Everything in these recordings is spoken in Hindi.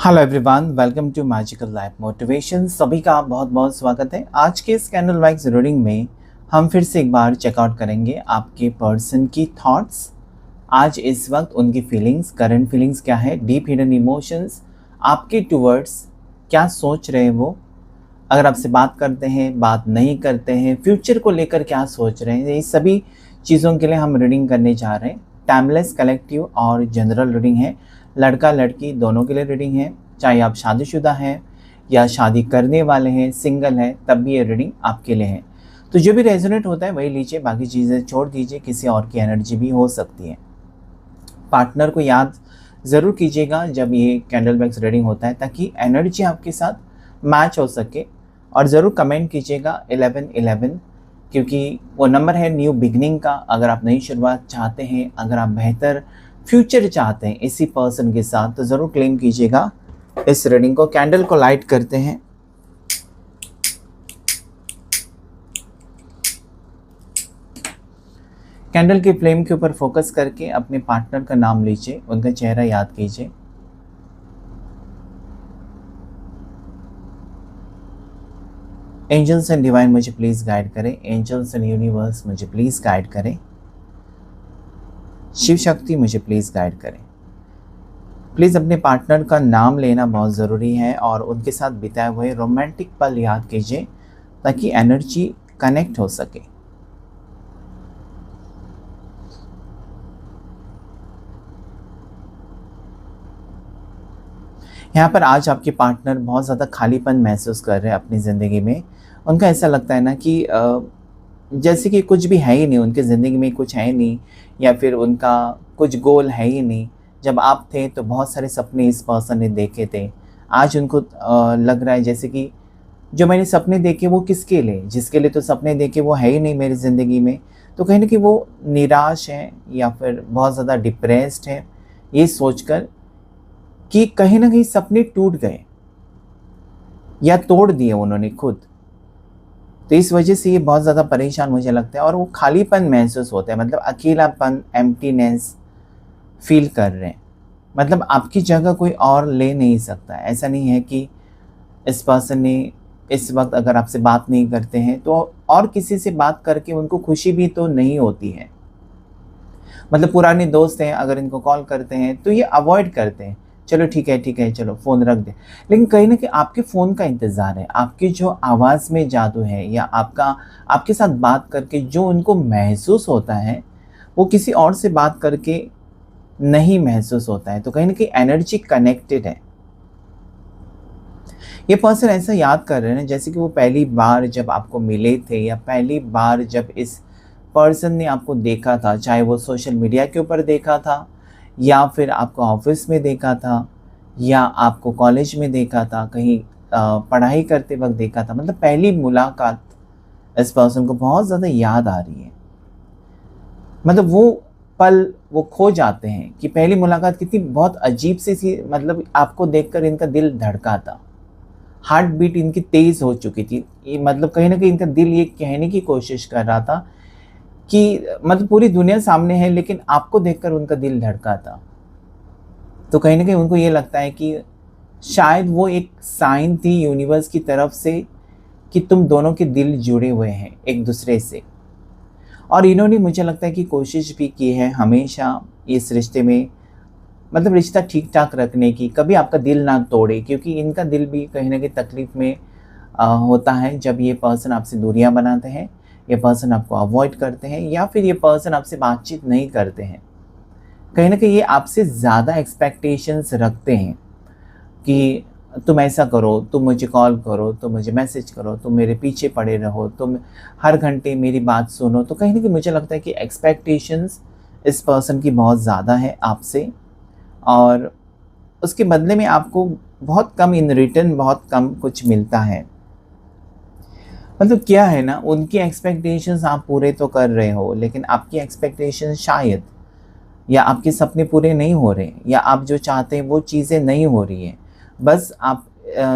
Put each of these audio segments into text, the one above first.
Hello everyone, welcome to magical life motivation. सभी का बहुत बहुत स्वागत है। आज के इस कैंडल वाइज रीडिंग में हम फिर से एक बार चेकआउट करेंगे आपके पर्सन की थॉट्स। आज इस वक्त उनकी फीलिंग्स, करंट फीलिंग्स क्या है, डीप हिडन इमोशंस आपके टूवर्ड्स क्या सोच रहे हैं वो, अगर आपसे बात करते हैं, बात नहीं करते हैं, फ्यूचर को लेकर क्या सोच रहे हैं, ये सभी चीज़ों के लिए हम रीडिंग करने जा रहे हैं। टाइमलेस, कलेक्टिव और जनरल रीडिंग है। लड़का लड़की दोनों के लिए रीडिंग है। चाहे आप शादीशुदा हैं या शादी करने वाले हैं, सिंगल हैं, तब भी ये रीडिंग आपके लिए है। तो जो भी रेजोनेट होता है वही लीजिए, बाकी चीज़ें छोड़ दीजिए। किसी और की एनर्जी भी हो सकती है। पार्टनर को याद ज़रूर कीजिएगा जब ये कैंडल बैग्स रीडिंग होता है, ताकि एनर्जी आपके साथ मैच हो सके। और ज़रूर कमेंट कीजिएगा 1111, क्योंकि वो नंबर है न्यू बिगनिंग का। अगर आप नई शुरुआत चाहते हैं, अगर आप बेहतर फ्यूचर चाहते हैं इसी पर्सन के साथ, तो ज़रूर क्लेम कीजिएगा इस रीडिंग को। कैंडल को लाइट करते हैं। कैंडल की फ्लेम के ऊपर फोकस करके अपने पार्टनर का नाम लीजिए, उनका चेहरा याद कीजिए। एंजल्स एंड डिवाइन मुझे प्लीज़ गाइड करें। एंजल्स एंड यूनिवर्स मुझे प्लीज़ गाइड करें। शिव शक्ति मुझे प्लीज़ गाइड करें। प्लीज़ अपने पार्टनर का नाम लेना बहुत ज़रूरी है और उनके साथ बिताए हुए रोमांटिक पल याद कीजिए, ताकि एनर्जी कनेक्ट हो सके। यहाँ पर आज आपके पार्टनर बहुत ज़्यादा खालीपन महसूस कर रहे हैं अपनी ज़िंदगी में। उनका ऐसा लगता है ना कि जैसे कि कुछ भी है ही नहीं, उनकी ज़िंदगी में कुछ है नहीं, या फिर उनका कुछ गोल है ही नहीं। जब आप थे तो बहुत सारे सपने इस पर्सन ने देखे थे। आज उनको लग रहा है जैसे कि जो मैंने सपने देखे वो किसके लिए, जिसके लिए तो सपने देखे वो है ही नहीं मेरी ज़िंदगी में। तो कहीं ना कहीं वो निराश है या फिर बहुत ज़्यादा डिप्रेस्ड है, ये सोचकर कि कहीं ना कहीं सपने टूट गए या तोड़ दिए उन्होंने खुद। तो इस वजह से ये बहुत ज़्यादा परेशान मुझे लगता है, और वो खालीपन महसूस होता है, मतलब अकेलापन, एम्प्टीनेस फील कर रहे हैं। मतलब आपकी जगह कोई और ले नहीं सकता। ऐसा नहीं है कि इस पर्सन ने इस वक्त अगर आपसे बात नहीं करते हैं तो और किसी से बात करके उनको खुशी भी तो नहीं होती है। मतलब पुराने दोस्त हैं, अगर इनको कॉल करते हैं तो ये अवॉइड करते हैं, चलो ठीक है चलो फ़ोन रख दें। लेकिन कहीं ना कहीं आपके फ़ोन का इंतज़ार है, आपकी जो आवाज़ में जादू है, या आपके साथ बात करके जो उनको महसूस होता है वो किसी और से बात करके नहीं महसूस होता है। तो कहीं ना कहीं एनर्जी कनेक्टेड है। ये पर्सन ऐसा याद कर रहे हैं जैसे कि वो पहली बार जब आपको मिले थे, या पहली बार जब इस पर्सन ने आपको देखा था, चाहे वो सोशल मीडिया के ऊपर देखा था, या फिर आपको ऑफिस में देखा था, या आपको कॉलेज में देखा था, कहीं पढ़ाई करते वक्त देखा था। मतलब पहली मुलाकात इस पर्सन को बहुत ज़्यादा याद आ रही है। मतलब वो पल वो खो जाते हैं कि पहली मुलाकात कितनी बहुत अजीब सी मतलब आपको देखकर इनका दिल धड़का था, हार्ट बीट इनकी तेज़ हो चुकी थी। ये मतलब कहीं ना कहीं इनका दिल ये कहने की कोशिश कर रहा था कि मतलब पूरी दुनिया सामने है, लेकिन आपको देखकर उनका दिल धड़का था। तो कहीं ना कहीं उनको ये लगता है कि शायद वो एक साइन थी यूनिवर्स की तरफ से कि तुम दोनों के दिल जुड़े हुए हैं एक दूसरे से। और इन्होंने मुझे लगता है कि कोशिश भी की है हमेशा इस रिश्ते में, मतलब रिश्ता ठीक ठाक रखने की, कभी आपका दिल ना तोड़े, क्योंकि इनका दिल भी कहीं ना कहीं तकलीफ़ में होता है जब ये पर्सन आपसे दूरियां बनाते हैं, ये पर्सन आपको अवॉइड करते हैं, या फिर ये पर्सन आपसे बातचीत नहीं करते हैं। कहीं ना कहीं ये आपसे ज़्यादा एक्सपेक्टेशंस रखते हैं कि तुम ऐसा करो, तुम मुझे कॉल करो, तुम मुझे मैसेज करो, तुम मेरे पीछे पड़े रहो, तुम हर घंटे मेरी बात सुनो। तो कहीं ना कहीं मुझे लगता है कि एक्सपेक्टेशंस इस पर्सन की बहुत ज़्यादा है आपसे, और उसके बदले में आपको बहुत कम, इन रिटर्न बहुत कम कुछ मिलता है। मतलब क्या है ना, उनकी एक्सपेक्टेशंस आप पूरे तो कर रहे हो, लेकिन आपकी एक्सपेक्टेशंस शायद, या आपके सपने पूरे नहीं हो रहे, या आप जो चाहते हैं वो चीज़ें नहीं हो रही हैं। बस आप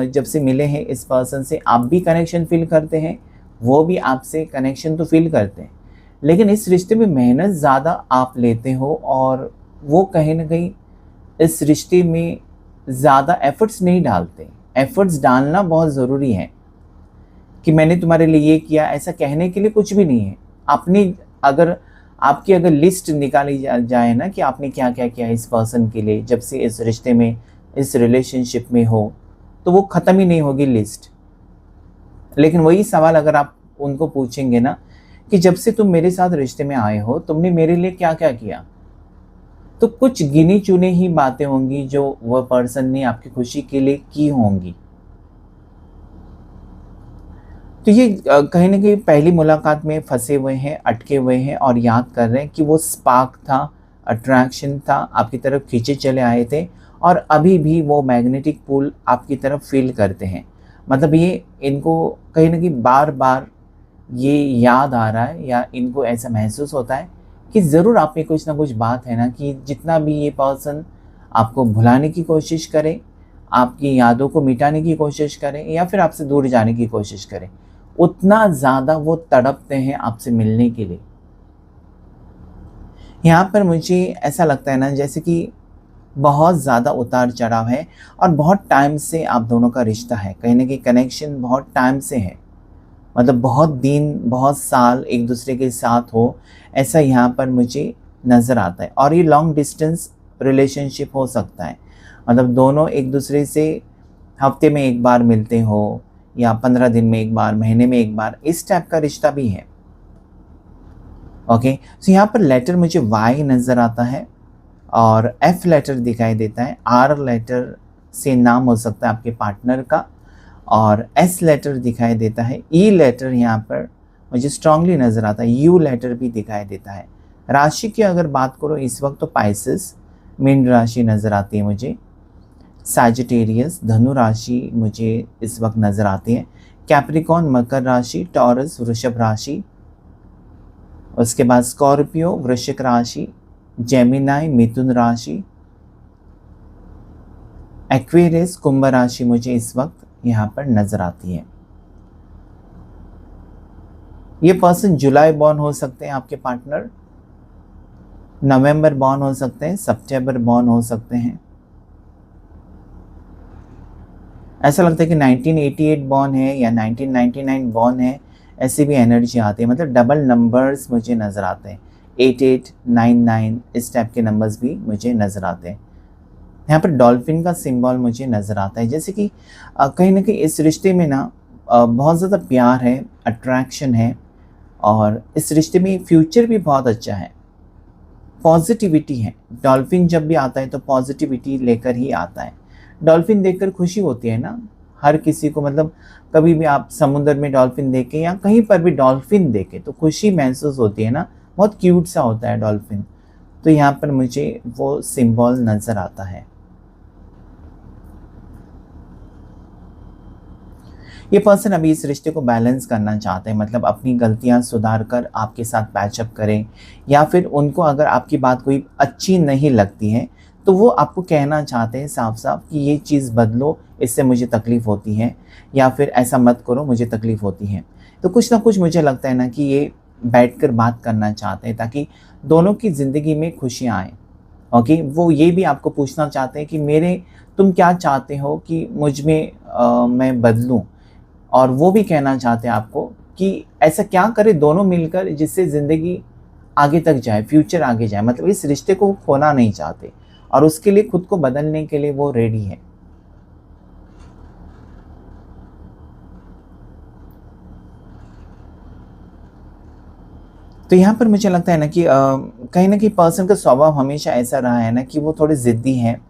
जब से मिले हैं इस पर्सन से, आप भी कनेक्शन फील करते हैं, वो भी आपसे कनेक्शन तो फील करते हैं, लेकिन इस रिश्ते में मेहनत ज़्यादा आप लेते हो, और वो कहीं ना कहीं इस रिश्ते में ज़्यादा एफ़र्ट्स नहीं डालते। एफ़र्ट्स डालना बहुत ज़रूरी है कि मैंने तुम्हारे लिए ये किया, ऐसा कहने के लिए कुछ भी नहीं है। अपनी अगर आपकी अगर लिस्ट निकाली जाए ना कि आपने क्या-क्या किया इस पर्सन के लिए, जब से इस रिश्ते में, इस रिलेशनशिप में हो, तो वो ख़त्म ही नहीं होगी लिस्ट। लेकिन वही सवाल अगर आप उनको पूछेंगे ना कि जब से तुम मेरे साथ रिश्ते में आए हो, तुमने मेरे लिए क्या-क्या किया? तो कुछ गिनी-चुनी ही बातें होंगी जो वह पर्सन ने आपकी खुशी के लिए की होंगी। तो ये कहीं न कहीं पहली मुलाकात में फँसे हुए हैं, अटके हुए हैं और याद कर रहे हैं कि वो स्पार्क था, अट्रैक्शन था, आपकी तरफ खींचे चले आए थे और अभी भी वो मैग्नेटिक पुल आपकी तरफ फ़ील करते हैं। मतलब ये इनको कहीं न कहीं बार-बार ये याद आ रहा है या इनको ऐसा महसूस होता है कि ज़रूर आप में कुछ ना कुछ बात है ना कि जितना भी ये पर्सन आपको भुलाने की कोशिश करे, आपकी यादों को मिटाने की कोशिश करे या फिर आपसे दूर जाने की कोशिश करे, उतना ज़्यादा वो तड़पते हैं आपसे मिलने के लिए। यहाँ पर मुझे ऐसा लगता है ना जैसे कि बहुत ज़्यादा उतार-चढ़ाव है और बहुत टाइम से आप दोनों का रिश्ता है। कहीं न कहीं कनेक्शन बहुत टाइम से है। मतलब बहुत दिन, बहुत साल एक-दूसरे के साथ हो, ऐसा यहाँ पर मुझे नज़र आता है और ये लॉन्ग डिस्टेंस रिलेशनशिप हो सकता है। मतलब दोनों एक-दूसरे से हफ़्ते में 1 बार मिलते हो या 15 दिन में 1 बार, महीने में 1 बार, इस टाइप का रिश्ता भी है। ओके, सो यहाँ पर लेटर मुझे वाई नज़र आता है और एफ लेटर दिखाई देता है। आर लेटर से नाम हो सकता है आपके पार्टनर का और एस लेटर दिखाई देता है। ई लेटर यहाँ पर मुझे स्ट्रांगली नज़र आता है। यू लेटर भी दिखाई देता है। राशि की अगर बात करो इस वक्त तो पाइसेस मीन राशि नज़र आती है मुझे। सैजिटेरियस धनु राशि मुझे इस वक्त नज़र आती है। कैप्रिकॉन मकर राशि, टॉरस वृषभ राशि, उसके बाद स्कॉर्पियो वृश्चिक राशि, जेमिनाई मिथुन राशि, एक्वेरियस कुंभ राशि मुझे इस वक्त यहाँ पर नज़र आती है। ये पर्सन जुलाई बॉर्न हो सकते हैं आपके पार्टनर, नवंबर बॉर्न हो सकते हैं, सितंबर बॉर्न हो सकते हैं। ऐसा लगता है कि 1988 बॉर्न है या 1999 बॉर्न है, ऐसी भी एनर्जी आती है। मतलब डबल नंबर्स मुझे नज़र आते हैं, 88, 99 इस टाइप के नंबर्स भी मुझे नज़र आते हैं। यहाँ पर डॉल्फिन का सिंबल मुझे नज़र आता है, जैसे कि कहीं न कहीं इस रिश्ते में ना बहुत ज़्यादा प्यार है, अट्रैक्शन है और इस रिश्ते में फ्यूचर भी बहुत अच्छा है, पॉजिटिविटी है। डॉल्फिन जब भी आता है तो पॉजिटिविटी लेकर ही आता है। डॉल्फिन देखकर खुशी होती है ना हर किसी को। मतलब कभी भी आप समुद्र में डॉल्फिन देखें या कहीं पर भी डॉल्फिन देखें तो खुशी महसूस होती है ना, बहुत क्यूट सा होता है डॉल्फिन। तो यहाँ पर मुझे वो सिंबल नज़र आता है। ये पर्सन अभी इस रिश्ते को बैलेंस करना चाहते हैं, मतलब अपनी गलतियां सुधार कर आपके साथ पैचअप करें या फिर उनको अगर आपकी बात कोई अच्छी नहीं लगती है तो वो आपको कहना चाहते हैं साफ साफ कि ये चीज़ बदलो, इससे मुझे तकलीफ़ होती है, या फिर ऐसा मत करो मुझे तकलीफ़ होती है। तो कुछ ना कुछ मुझे लगता है ना कि ये बैठकर बात करना चाहते हैं ताकि दोनों की ज़िंदगी में खुशियाँ आएँ। ओके, वो ये भी आपको पूछना चाहते हैं कि तुम क्या चाहते हो कि मुझ में मैं बदलूँ, और वो भी कहना चाहते हैं आपको कि ऐसा क्या करें दोनों मिलकर जिससे ज़िंदगी आगे तक जाए, फ्यूचर आगे जाए। मतलब इस रिश्ते को खोना नहीं चाहते और उसके लिए खुद को बदलने के लिए वो रेडी है। तो यहाँ पर मुझे लगता है ना कि कहीं न कहीं पर्सन का स्वभाव हमेशा ऐसा रहा है ना कि वो थोड़े ज़िद्दी हैं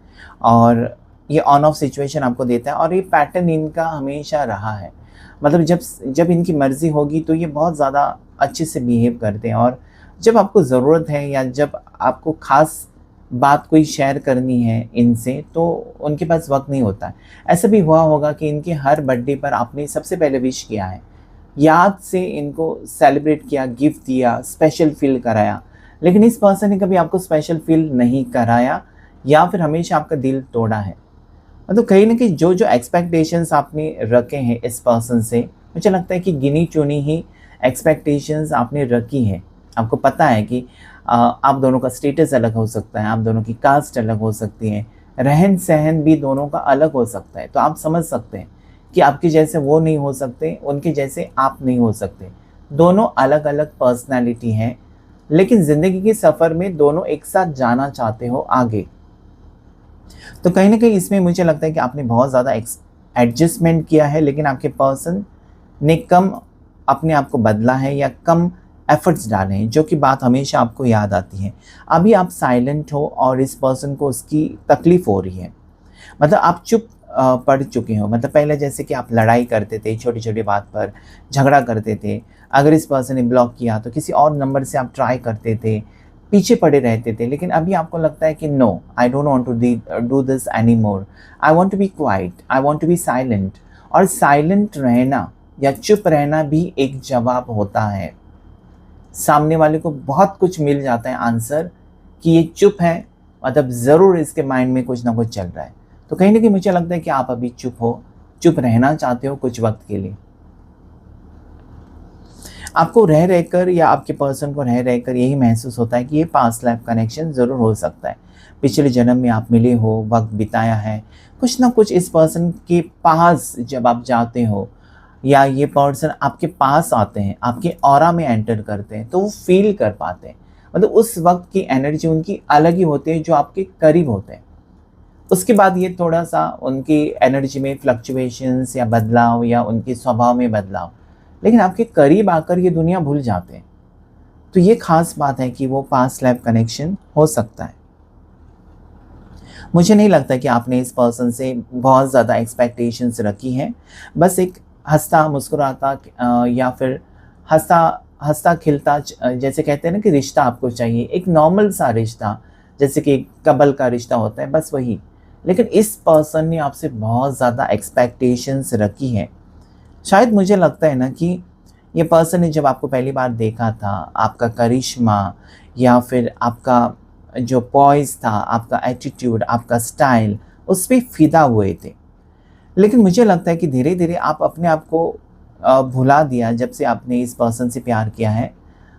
और ये ऑन ऑफ सिचुएशन आपको देता है और ये पैटर्न इनका हमेशा रहा है। मतलब जब इनकी मर्ज़ी होगी तो ये बहुत ज़्यादा अच्छे से बिहेव करते हैं और जब आपको ज़रूरत है या जब आपको ख़ास बात कोई शेयर करनी है इनसे तो उनके पास वक़्त नहीं होता है। ऐसा भी हुआ होगा कि इनके हर बर्थडे पर आपने सबसे पहले विश किया है, याद से इनको सेलिब्रेट किया, गिफ्ट दिया, स्पेशल फ़ील कराया। लेकिन इस पर्सन ने कभी आपको स्पेशल फ़ील नहीं कराया या फिर हमेशा आपका दिल तोड़ा है। मतलब कहीं न कहीं जो एक्सपेक्टेशंस आपने रखे हैं इस पर्सन से, मुझे लगता है कि गिनी-चुनी ही एक्सपेक्टेशंस आपने रखी हैं। आपको पता है कि आप दोनों का स्टेटस अलग हो सकता है, आप दोनों की कास्ट अलग हो सकती है, रहन-सहन भी दोनों का अलग हो सकता है। तो आप समझ सकते हैं कि आपके जैसे वो नहीं हो सकते, उनके जैसे आप नहीं हो सकते। दोनों अलग-अलग पर्सनैलिटी हैं, लेकिन ज़िंदगी के सफ़र में दोनों एक साथ जाना चाहते हो आगे। तो कहीं न कहीं इसमें मुझे लगता है कि आपने बहुत ज़्यादा एडजस्टमेंट किया है, लेकिन आपके पर्सन ने कम अपने आप को बदला है या कम एफर्ट्स डाले हैं, जो कि बात हमेशा आपको याद आती है। अभी आप साइलेंट हो और इस पर्सन को उसकी तकलीफ़ हो रही है। मतलब आप चुप पड़ चुके हो। मतलब पहले जैसे कि आप लड़ाई करते थे, छोटी-छोटी बात पर झगड़ा करते थे। अगर इस पर्सन ने ब्लॉक किया तो किसी और नंबर से आप ट्राई करते थे, पीछे पड़े रहते थे। लेकिन अभी आपको लगता है कि no, I don't want to do this anymore. I want to be quiet, I want to be silent. और साइलेंट रहना या चुप रहना भी एक जवाब होता है। सामने वाले को बहुत कुछ मिल जाता है आंसर कि ये चुप है, मतलब ज़रूर इसके माइंड में कुछ ना कुछ चल रहा है। तो कहीं न कहीं मुझे लगता है कि आप अभी चुप हो, चुप रहना चाहते हो कुछ वक़्त के लिए। आपको रह रहकर या आपके पर्सन को रह रहकर यही महसूस होता है कि ये पास्ट लाइफ कनेक्शन ज़रूर हो सकता है। पिछले जन्म में आप मिले हो, वक़्त बिताया है, कुछ ना कुछ इस पर्सन के पास जब आप जाते हो या ये पर्सन आपके पास आते हैं, आपके ऑरा में एंटर करते हैं, तो वो फ़ील कर पाते हैं। मतलब उस वक़्त की एनर्जी उनकी अलग ही होती है जो आपके करीब होते हैं। उसके बाद ये थोड़ा-सा उनकी एनर्जी में फ्लक्चुएशंस या बदलाव या उनके स्वभाव में बदलाव, लेकिन आपके करीब आकर ये दुनिया भूल जाते हैं। तो ये ख़ास बात है कि वो पास्ट लाइफ कनेक्शन हो सकता है। मुझे नहीं लगता कि आपने इस पर्सन से बहुत ज़्यादा एक्सपेक्टेशंस रखी हैं। बस एक हँसता मुस्कुराता या फिर हँसता हँसता-खिलता जैसे कहते हैं ना कि रिश्ता आपको चाहिए, एक नॉर्मल सा रिश्ता, जैसे कि कपल का रिश्ता होता है, बस वही। लेकिन इस पर्सन ने आपसे बहुत ज़्यादा एक्सपेक्टेशंस रखी हैं। शायद मुझे लगता है ना कि ये पर्सन ने जब आपको पहली बार देखा था, आपका करिश्मा या फिर आपका जो पॉइज़ था, आपका एटीट्यूड, आपका स्टाइल, उस पे फ़िदा हुए थे। लेकिन मुझे लगता है कि धीरे-धीरे आप अपने आप को भुला दिया जब से आपने इस पर्सन से प्यार किया है।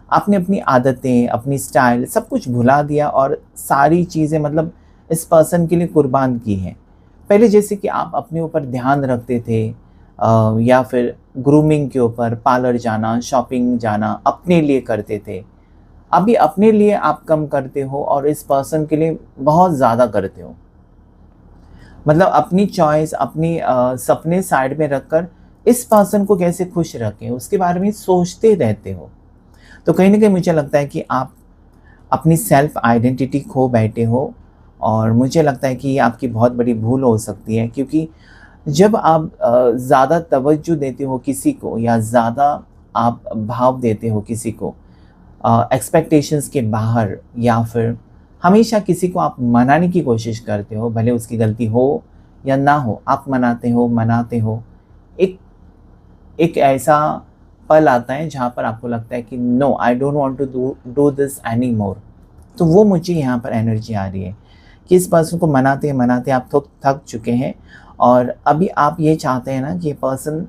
आपने अपनी आदतें, अपनी स्टाइल सब कुछ भुला दिया और सारी चीज़ें मतलब इस पर्सन के लिए कुर्बान की हैं। पहले जैसे कि आप अपने ऊपर ध्यान रखते थे या फिर ग्रूमिंग के ऊपर पार्लर जाना, शॉपिंग जाना अपने लिए करते थे। अभी अपने लिए आप कम करते हो और इस पर्सन के लिए बहुत ज़्यादा करते हो। मतलब अपनी चॉइस, अपनी सपने साइड में रखकर इस पर्सन को कैसे खुश रखें, उसके बारे में सोचते रहते हो। तो कहीं न कहीं मुझे लगता है कि आप अपनी सेल्फ आइडेंटिटी खो बैठे हो और मुझे लगता है कि ये आपकी बहुत बड़ी भूल हो सकती है, क्योंकि जब आप ज़्यादा तवज्जो देते हो किसी को या ज़्यादा आप भाव देते हो किसी को एक्सपेक्टेशंस के बाहर, या फिर हमेशा किसी को आप मनाने की कोशिश करते हो, भले उसकी गलती हो या ना हो, आप मनाते हो। एक एक ऐसा पल आता है जहाँ पर आपको लगता है कि no, I don't want to do this anymore. तो वो मुझे यहाँ पर एनर्जी आ रही है कि इस पर्सन को मनाते आप थक चुके हैं और अभी आप ये चाहते हैं ना कि ये पर्सन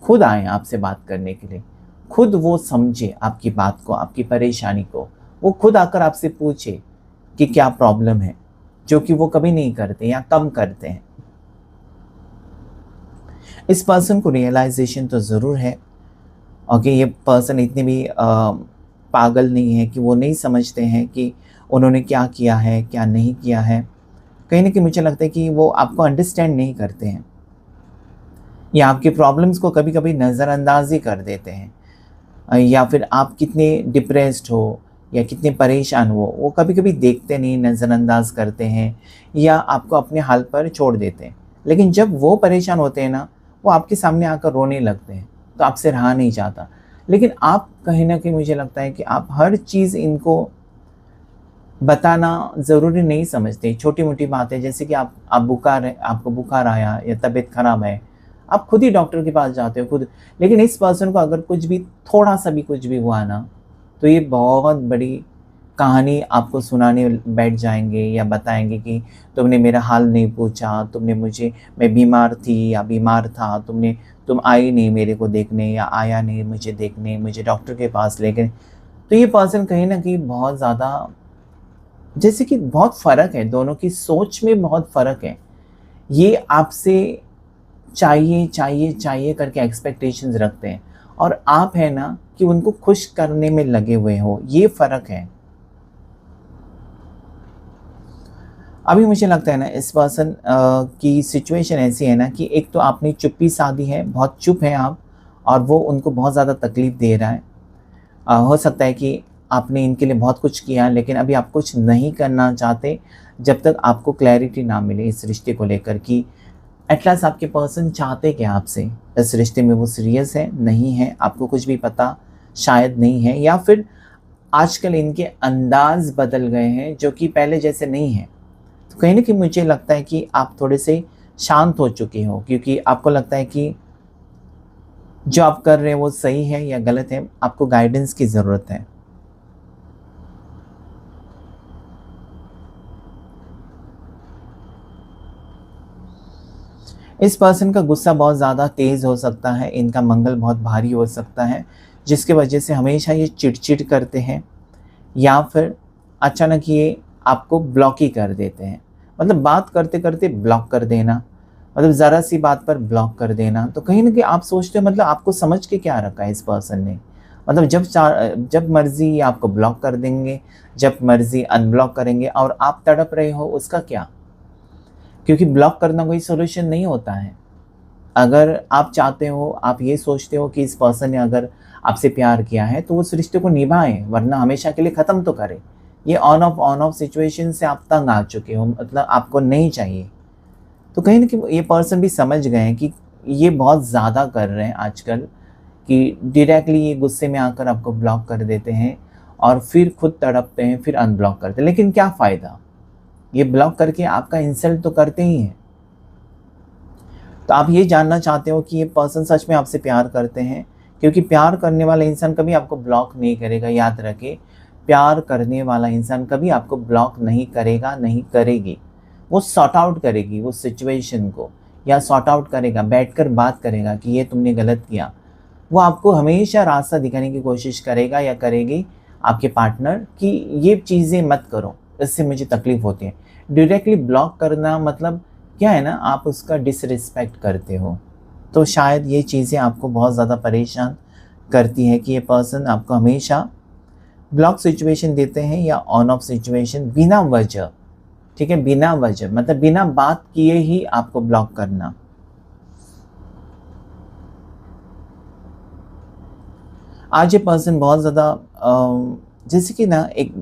खुद आए आपसे बात करने के लिए, खुद वो समझे आपकी बात को, आपकी परेशानी को, वो खुद आकर आपसे पूछे कि क्या प्रॉब्लम है, जो कि वो कभी नहीं करते या कम करते हैं। इस पर्सन को रियलाइजेशन तो ज़रूर है और कि ये पर्सन इतने भी पागल नहीं है कि वो नहीं समझते हैं कि उन्होंने क्या किया है, क्या नहीं किया है। कहीं न कहीं मुझे लगता है कि वो आपको अंडरस्टैंड नहीं करते हैं या आपकी प्रॉब्लम्स को कभी-कभी नज़रअंदाज ही कर देते हैं। या फिर आप कितने डिप्रेस्ड हो या कितने परेशान हो, वो कभी-कभी देखते नहीं, नज़रअंदाज करते हैं या आपको अपने हाल पर छोड़ देते हैं। लेकिन जब वो परेशान होते हैं ना, वो आपके सामने आकर रोने लगते हैं, तो आपसे रहा नहीं जाता। लेकिन आप कहीं न कहीं मुझे लगता है कि आप हर चीज़ इनको बताना ज़रूरी नहीं समझते। छोटी-मोटी बातें जैसे कि आपको बुखार आया या तबीयत ख़राब है, आप खुद ही डॉक्टर के पास जाते हो खुद। लेकिन इस पर्सन को अगर कुछ भी, थोड़ा-सा भी कुछ भी हुआ ना, तो ये बहुत बड़ी कहानी आपको सुनाने बैठ जाएँगे या बताएँगे कि तुमने मेरा हाल नहीं पूछा, मैं बीमार थी या बीमार था, तुम आई नहीं मेरे को देखने या आया नहीं मुझे देखने, मुझे डॉक्टर के पास ले गए। तो ये पर्सन कहीं न कहीं बहुत ज़्यादा जैसे कि बहुत फ़र्क है, दोनों की सोच में बहुत फ़र्क है। ये आपसे चाहिए, चाहिए, चाहिए करके एक्सपेक्टेशंस रखते हैं और आप है ना कि उनको खुश करने में लगे हुए हो, ये फ़र्क है। अभी मुझे लगता है ना इस पर्सन की सिचुएशन ऐसी है ना कि एक तो आपने चुप्पी साधी है, बहुत चुप हैं आप और वो उनको बहुत ज़्यादा तकलीफ़ दे रहा है। हो सकता है कि आपने इनके लिए बहुत कुछ किया लेकिन अभी आप कुछ नहीं करना चाहते जब तक आपको क्लैरिटी ना मिले इस रिश्ते को लेकर कि एट लास्ट आपके पर्सन चाहते क्या आपसे? इस रिश्ते में वो सीरियस है, नहीं है, आपको कुछ भी पता शायद नहीं है या फिर आजकल इनके अंदाज़ बदल गए हैं जो कि पहले जैसे नहीं हैं। तो कहीं न कहीं मुझे लगता है कि आप थोड़े-से शांत हो चुके हो क्योंकि आपको लगता है कि जो आप कर रहे हैं वो सही है या गलत है, आपको गाइडेंस की ज़रूरत है। इस पर्सन का गुस्सा बहुत ज़्यादा तेज़ हो सकता है, इनका मंगल बहुत भारी हो सकता है, जिसकी वजह से हमेशा ये चिड़-चिड़ करते हैं या फिर अचानक ये आपको ब्लॉक ही कर देते हैं। मतलब बात करते-करते ब्लॉक कर देना, मतलब ज़रा-सी बात पर ब्लॉक कर देना। तो कहीं न कहीं आप सोचते हो मतलब आपको समझ के क्या रखा है इस पर्सन ने? मतलब जब मर्ज़ी ये आपको ब्लॉक कर देंगे, जब मर्ज़ी अनब्लॉक करेंगे और आप तड़प रहे हो उसका क्या? क्योंकि ब्लॉक करना कोई सॉल्यूशन नहीं होता है। अगर आप चाहते हो, आप ये सोचते हो कि इस पर्सन ने अगर आपसे प्यार किया है तो उस रिश्ते को निभाएँ वरना हमेशा के लिए ख़त्म तो करें। ये ऑन ऑफ सिचुएशन से आप तंग आ चुके हो मतलब आपको नहीं चाहिए। तो कहीं न कहीं ये पर्सन भी समझ गए हैं कि ये बहुत ज़्यादा कर रहे हैं आजकल कि डायरेक्टली ये गुस्से में आकर आपको ब्लॉक कर देते हैं और फिर खुद तड़पते हैं, फिर अनब्लॉक करते हैं। लेकिन क्या फ़ायदा? ये ब्लॉक करके आपका इंसल्ट तो करते ही हैं। तो आप ये जानना चाहते हो कि ये पर्सन सच में आपसे प्यार करते हैं क्योंकि प्यार करने वाला इंसान कभी आपको ब्लॉक नहीं करेगा, याद रखें। प्यार करने वाला इंसान कभी आपको ब्लॉक नहीं करेगा, नहीं करेगी। वो सॉर्ट आउट करेगी उस सिचुएशन को या सॉर्ट आउट करेगा, बैठकर बात करेगा कि ये तुमने गलत किया। वो आपको हमेशा रास्ता दिखाने की कोशिश करेगा या करेगी आपके पार्टनर कि ये चीज़ें मत करो, इससे मुझे तकलीफ़ होती है। डायरेक्टली ब्लॉक करना मतलब क्या है ना, आप उसका डिसरिस्पेक्ट करते हो। तो शायद ये चीज़ें आपको बहुत ज़्यादा परेशान करती है कि ये पर्सन आपको हमेशा ब्लॉक सिचुएशन देते हैं या ऑन ऑफ सिचुएशन बिना वजह, ठीक है? बिना वजह मतलब बिना बात किए ही आपको ब्लॉक करना। आज ये पर्सन बहुत ज़्यादा जैसे कि ना एक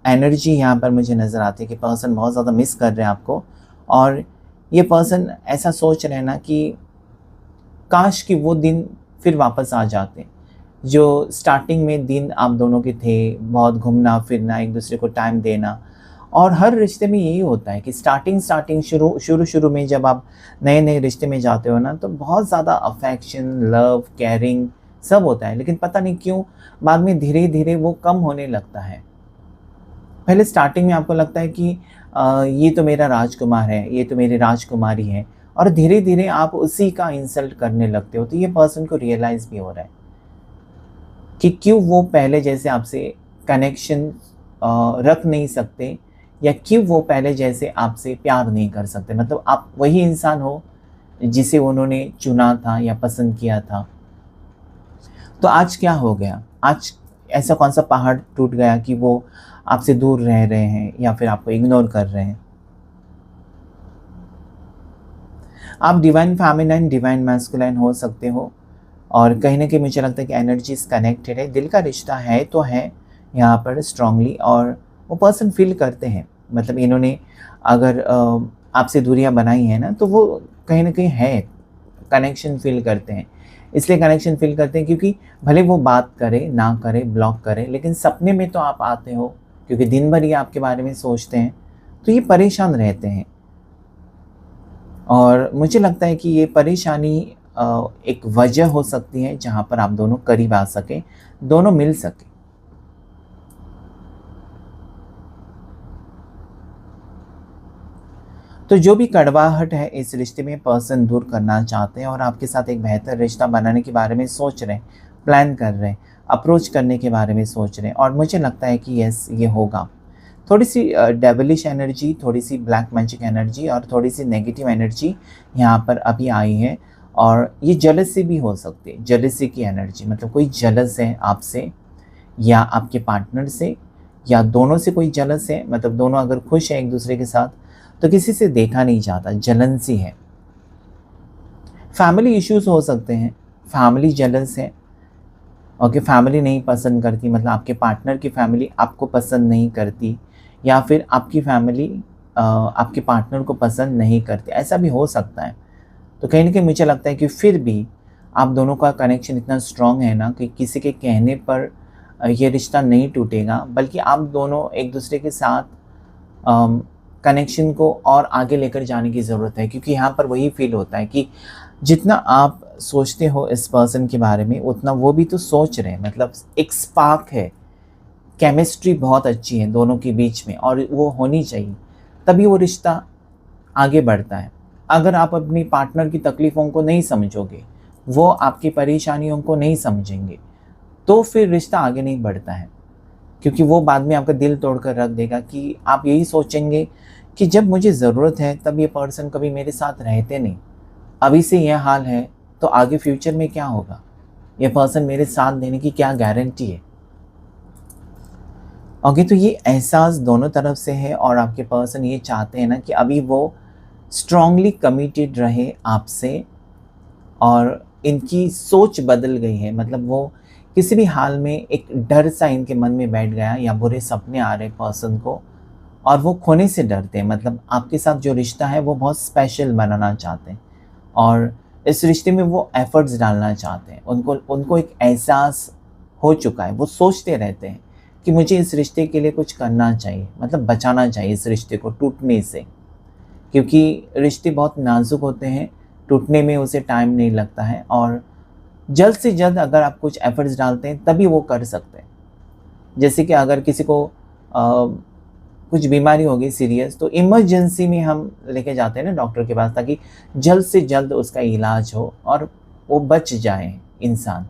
एनर्जी यहाँ पर मुझे नज़र आती है कि पर्सन बहुत ज़्यादा मिस कर रहे हैं आपको और ये पर्सन ऐसा सोच रहे हैं ना कि काश कि वो दिन फिर वापस आ जाते। जो स्टार्टिंग में दिन आप दोनों के थे, बहुत घूमना-फिरना, एक-दूसरे को टाइम देना और हर रिश्ते में यही होता है कि स्टार्टिंग शुरू में जब आप नए-नए रिश्ते में जाते हो ना, तो बहुत ज़्यादा अफेक्शन, लव, केयरिंग सब होता है। लेकिन पता नहीं क्यों बाद में धीरे-धीरे वो कम होने लगता है। पहले स्टार्टिंग में आपको लगता है कि ये तो मेरा राजकुमार है, ये तो मेरी राजकुमारी है और धीरे-धीरे आप उसी का इंसल्ट करने लगते हो। तो ये पर्सन को रियलाइज़ भी हो रहा है कि क्यों वो पहले जैसे आपसे कनेक्शन रख नहीं सकते या क्यों वो पहले जैसे आपसे प्यार नहीं कर सकते। मतलब आप वही इंसान हो जिसे उन्होंने चुना था या पसंद किया था। तो आज क्या हो गया? आज ऐसा कौन-सा पहाड़ टूट गया कि वो आपसे दूर रह रहे हैं या फिर आपको इग्नोर कर रहे हैं? आप डिवाइन फेमिनाइन, डिवाइन मैस्कुलाइन हो सकते हो और कहीं न कहीं मुझे लगता है कि एनर्जीज़ कनेक्टेड है, दिल का रिश्ता है तो है यहाँ पर स्ट्रॉन्गली और वो पर्सन फ़ील करते हैं। मतलब इन्होंने अगर आपसे दूरियाँ बनाई हैं ना, तो वो कहीं न कहीं है, कनेक्शन फ़ील करते हैं। इसलिए कनेक्शन फ़ील करते हैं क्योंकि भले वो बात करे, ना करे, ब्लॉक करे, लेकिन सपने में तो आप आते हो क्योंकि दिन भर ये आपके बारे में सोचते हैं, तो ये परेशान रहते हैं। और मुझे लगता है कि ये परेशानी एक वजह हो सकती है जहाँ पर आप दोनों करीब आ सकें, दोनों मिल सकें। तो जो भी कड़वाहट है इस रिश्ते में पर्सन दूर करना चाहते हैं और आपके साथ एक बेहतर रिश्ता बनाने के बारे में सोच रहे हैं, प्लान कर रहे हैं, अप्रोच करने के बारे में सोच रहे हैं और मुझे लगता है कि यस ये होगा। थोड़ी सी डेविलिश एनर्जी, थोड़ी सी ब्लैक मैजिक एनर्जी और थोड़ी सी नेगेटिव एनर्जी यहाँ पर अभी आई है। और ये जेलसी भी हो सकती है, जेलसी की एनर्जी, मतलब कोई जेलस है आपसे या आपके पार्टनर से, या दोनों से कोई जेलस है, मतलब दोनों अगर खुश हैं एक दूसरे के साथ तो किसी से देखा नहीं जाता, जलन सी है। फैमिली इश्यूज हो सकते हैं, फैमिली जेलस है, ओके, फैमिली नहीं पसंद करती, मतलब आपके पार्टनर की फैमिली आपको पसंद नहीं करती, या फिर आपकी फैमिली आपके पार्टनर को पसंद नहीं करती, ऐसा भी हो सकता है। तो कहीं ना कहीं मुझे लगता है कि फिर भी आप दोनों का कनेक्शन इतना स्ट्रॉन्ग है ना कि किसी के कहने पर ये रिश्ता नहीं टूटेगा, बल्कि आप दोनों एक दूसरे के साथ कनेक्शन को और आगे लेकर जाने की ज़रूरत है। क्योंकि यहाँ पर वही फील होता है कि जितना आप सोचते हो इस पर्सन के बारे में, उतना वो भी तो सोच रहे हैं, मतलब एक स्पार्क है, केमिस्ट्री बहुत अच्छी है दोनों के बीच में और वो होनी चाहिए, तभी वो रिश्ता आगे बढ़ता है। अगर आप अपनी पार्टनर की तकलीफ़ों को नहीं समझोगे, वो आपकी परेशानियों को नहीं समझेंगे, तो फिर रिश्ता आगे नहीं बढ़ता है। क्योंकि वो बाद में आपका दिल तोड़ कर रख देगा कि आप यही सोचेंगे कि जब मुझे ज़रूरत है तब ये पर्सन कभी मेरे साथ रहते नहीं, अभी से यह हाल है तो आगे फ्यूचर में क्या होगा, ये पर्सन मेरे साथ देने की क्या गारंटी है। ओके, तो ये एहसास दोनों तरफ से है और आपके पर्सन ये चाहते हैं ना कि अभी वो स्ट्रांगली कमिटेड रहे आपसे, और इनकी सोच बदल गई है, मतलब वो किसी भी हाल में एक डर सा इनके मन में बैठ गया या बुरे सपने आ रहे पर्सन को, और वो खोने से डरते हैं। मतलब आपके साथ जो रिश्ता है वो बहुत स्पेशल बनाना चाहते हैं और इस रिश्ते में वो एफर्ट्स डालना चाहते हैं। उनको एक एहसास हो चुका है, वो सोचते रहते हैं कि मुझे इस रिश्ते के लिए कुछ करना चाहिए, मतलब बचाना चाहिए इस रिश्ते को टूटने से, क्योंकि रिश्ते बहुत नाजुक होते हैं, टूटने में उसे टाइम नहीं लगता है और जल्द से जल्द अगर आप कुछ एफर्ट्स डालते हैं तभी वो कर सकते हैं। जैसे कि अगर किसी को कुछ बीमारी हो गई सीरियस, तो इमरजेंसी में हम लेके जाते हैं ना डॉक्टर के पास, ताकि जल्द से जल्द उसका इलाज हो और वो बच जाए इंसान।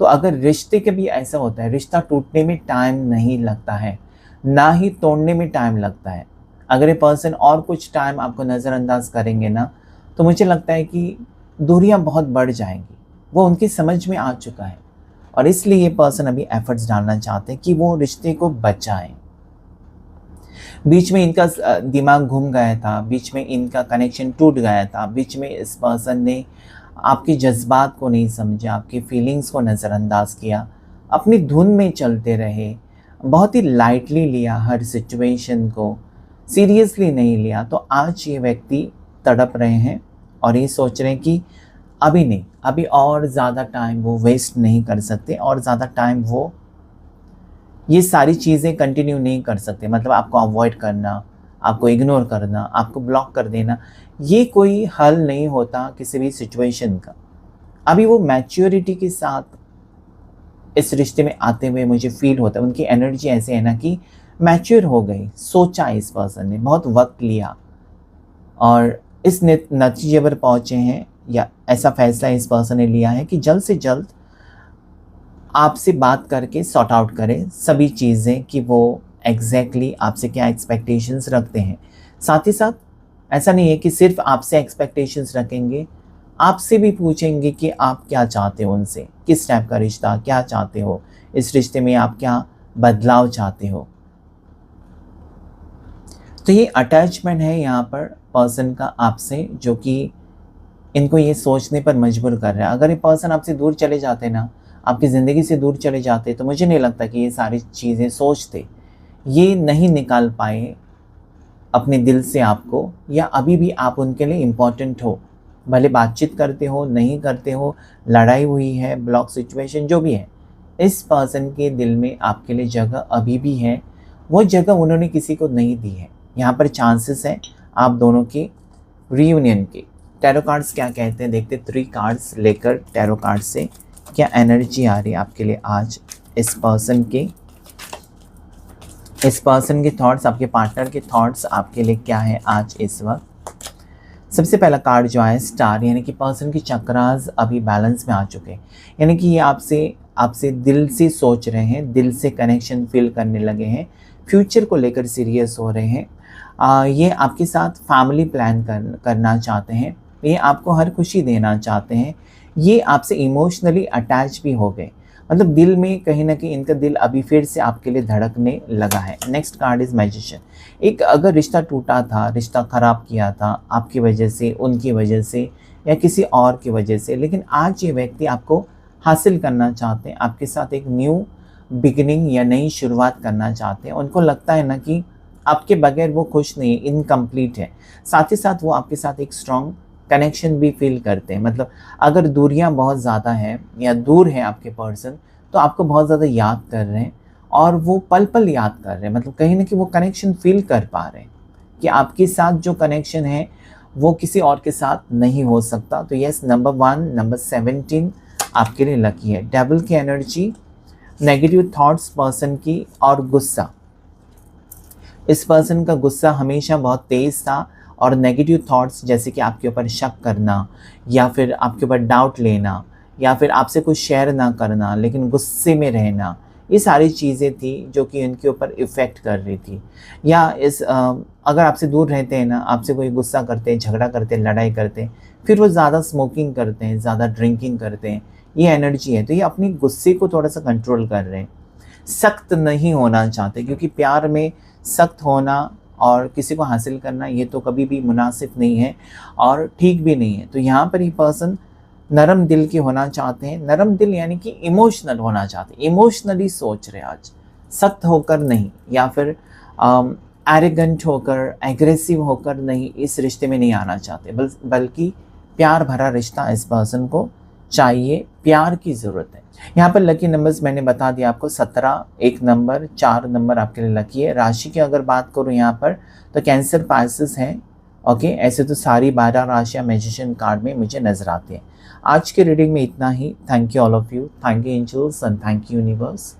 तो अगर रिश्ते के भी ऐसा होता है, रिश्ता टूटने में टाइम नहीं लगता है, ना ही तोड़ने में टाइम लगता है। अगर ये पर्सन और कुछ टाइम आपको नज़रअंदाज करेंगे ना, तो मुझे लगता है कि दूरियां बहुत बढ़ जाएंगी। वो उनकी समझ में आ चुका है और इसलिए ये पर्सन अभी एफर्ट्स डालना चाहते हैं कि वो रिश्ते को बचाएं। बीच में इनका दिमाग घूम गया था, बीच में इनका कनेक्शन टूट गया था, बीच में इस पर्सन ने आपके जज्बात को नहीं समझा, आपकी फीलिंग्स को नज़रअंदाज किया, अपनी धुन में चलते रहे, बहुत ही लाइटली लिया, हर सिचुएशन को सीरियसली नहीं लिया। तो आज ये व्यक्ति तड़प रहे हैं और ये सोच रहे हैं कि अभी नहीं, अभी और ज़्यादा टाइम वो वेस्ट नहीं कर सकते और ज़्यादा टाइम वो ये सारी चीज़ें कंटिन्यू नहीं कर सकते। मतलब आपको अवॉइड करना, आपको इग्नोर करना, आपको ब्लॉक कर देना, ये कोई हल नहीं होता किसी भी सिचुएशन का। अभी वो मैच्योरिटी के साथ इस रिश्ते में आते हुए मुझे फील होता है, उनकी एनर्जी ऐसे है ना कि मैच्योर हो गई, सोचा इस पर्सन ने, बहुत वक्त लिया और इस नतीजे पर पहुँचे हैं, या ऐसा फैसला इस पर्सन ने लिया है कि जल्द से जल्द आपसे बात करके सॉर्ट आउट करें सभी चीज़ें कि वो एग्जैक्टली आपसे क्या एक्सपेक्टेशंस रखते हैं। साथ ही साथ ऐसा नहीं है कि सिर्फ आपसे एक्सपेक्टेशंस रखेंगे, आपसे भी पूछेंगे कि आप क्या चाहते हो उनसे, किस टाइप का रिश्ता क्या चाहते हो, इस रिश्ते में आप क्या बदलाव चाहते हो। तो ये अटैचमेंट है यहाँ पर पर्सन का आपसे, जो कि इनको ये सोचने पर मजबूर कर रहा है। अगर ये पर्सन आपसे दूर चले जाते ना, आपकी ज़िंदगी से दूर चले जाते, तो मुझे नहीं लगता कि ये सारी चीज़ें सोचते, ये नहीं निकाल पाए अपने दिल से आपको, या अभी भी आप उनके लिए इम्पॉर्टेंट हो, भले बातचीत करते हो नहीं करते हो, लड़ाई हुई है, ब्लॉक सिचुएशन जो भी है, इस पर्सन के दिल में आपके लिए जगह अभी भी है। वो जगह उन्होंने किसी को नहीं दी है। यहाँ पर चांसेस है आप दोनों की रीयूनियन के। टैरो कार्ड्स क्या कहते हैं देखते, 3 कार्ड्स लेकर टैरो कार्ड से क्या एनर्जी आ रही है आपके लिए आज, इस पर्सन के थॉट्स, आपके पार्टनर के थॉट्स आपके लिए क्या है आज इस वक्त। सबसे पहला कार्ड जो है स्टार, यानी कि पर्सन की चक्रास अभी बैलेंस में आ चुके हैं, यानी कि ये आपसे दिल से सोच रहे हैं, दिल से कनेक्शन फील करने लगे हैं, फ्यूचर को लेकर सीरियस हो रहे हैं। ये आपके साथ फैमिली प्लान करना चाहते हैं, ये आपको हर खुशी देना चाहते हैं, ये आपसे इमोशनली अटैच भी हो गए, मतलब दिल में कहीं ना कहीं इनका दिल अभी फिर से आपके लिए धड़कने लगा है। Next card is magician. एक अगर रिश्ता टूटा था, रिश्ता ख़राब किया था आपकी वजह से, उनकी वजह से या किसी और की वजह से, लेकिन आज ये व्यक्ति आपको हासिल करना चाहते हैं, आपके साथ एक न्यू बिगिनिंग या नई शुरुआत करना चाहते हैं। उनको लगता है ना कि आपके बगैर वो खुश नहीं है, इनकम्प्लीट है। साथ ही साथ वो आपके साथ एक स्ट्रॉन्ग कनेक्शन भी फील करते हैं। मतलब अगर दूरियां बहुत ज़्यादा हैं या दूर है आपके पर्सन, तो आपको बहुत ज़्यादा याद कर रहे हैं और वो पल पल याद कर रहे हैं। मतलब कहीं ना कहीं वो कनेक्शन फील कर पा रहे हैं कि आपके साथ जो कनेक्शन है वो किसी और के साथ नहीं हो सकता। तो यस, नंबर 1, नंबर 17 आपके लिए लकी है। डेविल की एनर्जी, नेगेटिव थॉट्स पर्सन की और गुस्सा। इस पर्सन का गुस्सा हमेशा बहुत तेज़ था और नेगेटिव थॉट्स जैसे कि आपके ऊपर शक करना या फिर आपके ऊपर डाउट लेना या फिर आपसे कुछ शेयर ना करना लेकिन गुस्से में रहना, ये सारी चीज़ें थी जो कि इनके ऊपर इफ़ेक्ट कर रही थी। या अगर आपसे दूर रहते हैं ना, आपसे कोई गुस्सा करते हैं, झगड़ा करते हैं, लड़ाई करते हैं, फिर वो ज़्यादा स्मोकिंग करते हैं, ज़्यादा ड्रिंकिंग करते हैं, ये एनर्जी है। तो ये अपनी गुस्से को थोड़ा सा कंट्रोल कर रहे हैं, सख्त नहीं होना चाहते, क्योंकि प्यार में सख्त होना और किसी को हासिल करना ये तो कभी भी मुनासिब नहीं है और ठीक भी नहीं है। तो यहाँ पर ये पर्सन नरम दिल के होना चाहते हैं। नरम दिल यानी कि इमोशनल होना चाहते हैं, इमोशनली सोच रहे आज, सख्त होकर नहीं या फिर एरोगेंट होकर, एग्रेसिव होकर नहीं, इस रिश्ते में नहीं आना चाहते, बल्कि प्यार भरा रिश्ता इस पर्सन को चाहिए, प्यार की ज़रूरत है। यहाँ पर लकी नंबर्स मैंने बता दिया आपको, 17, 1 नंबर, 4 नंबर आपके लिए लकी है। राशि की अगर बात करूँ यहाँ पर तो कैंसर, पाइसेस हैं। ओके, ऐसे तो सारी 12 राशियाँ मैजिशियन कार्ड में मुझे नज़र आती हैं। आज के रीडिंग में इतना ही। Thank you all of you, thank you angels and thank you universe.